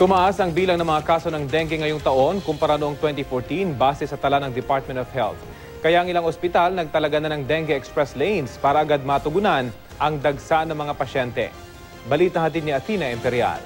Tumaas ang bilang ng mga kaso ng dengue ngayong taon kumpara noong 2014 base sa tala ng Department of Health. Kaya ang ilang ospital nagtalaga na ng dengue express lanes para agad matugunan ang dagsa ng mga pasyente. Balita hatid ni Athena Imperial.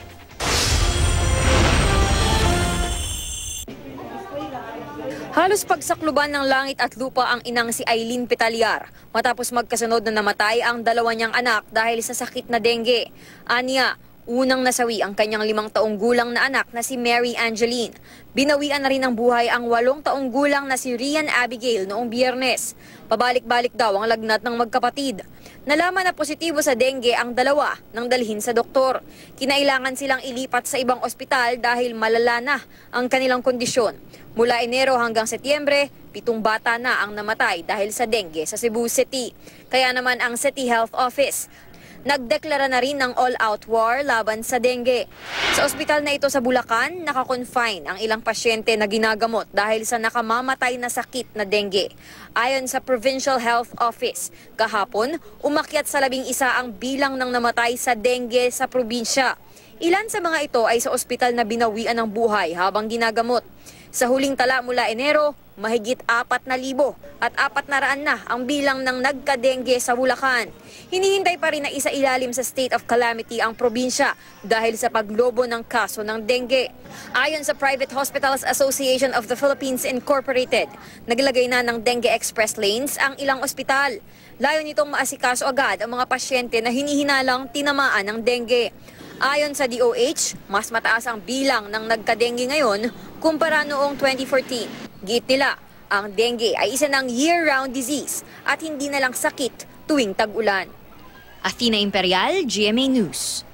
Halos pagsakluban ng langit at lupa ang inang si Eileen Petalyar matapos magkasunod na namatay ang dalawa niyang anak dahil sa sakit na dengue. Aniya, unang nasawi ang kanyang 5 taong gulang na anak na si Mary Angeline. Binawian na rin ng buhay ang 8 taong gulang na si Rian Abigail noong Biyernes. Pabalik-balik daw ang lagnat ng magkapatid. Nalaman na positibo sa dengue ang dalawa nang dalhin sa doktor. Kinailangan silang ilipat sa ibang ospital dahil malala na ang kanilang kondisyon. Mula Enero hanggang Setyembre, 7 bata na ang namatay dahil sa dengue sa Cebu City. Kaya naman ang City Health Office nagdeklara na rin ng all-out war laban sa dengue. Sa ospital na ito sa Bulacan, nakakonfine ang ilang pasyente na ginagamot dahil sa nakamamatay na sakit na dengue. Ayon sa Provincial Health Office, kahapon, umakyat sa 11 ang bilang ng namatay sa dengue sa probinsya. Ilan sa mga ito ay sa ospital na binawian ng buhay habang ginagamot. Sa huling tala mula Enero, mahigit 4,000 at 400 na ang bilang ng nagka-dengue sa Bulacan. Hinihintay pa rin na isailalim sa state of calamity ang probinsya dahil sa paglobo ng kaso ng dengue. Ayon sa Private Hospitals Association of the Philippines Incorporated, naglagay na ng dengue express lanes ang ilang ospital. Layo nitong maasikaso agad ang mga pasyente na hinihinalang tinamaan ng dengue. Ayon sa DOH, mas mataas ang bilang ng nagka-dengue ngayon kumpara noong 2014. Giit nila, ang dengue ay isa ng year-round disease at hindi na lang sakit tuwing tag-ulan. Athena Imperial, GMA News.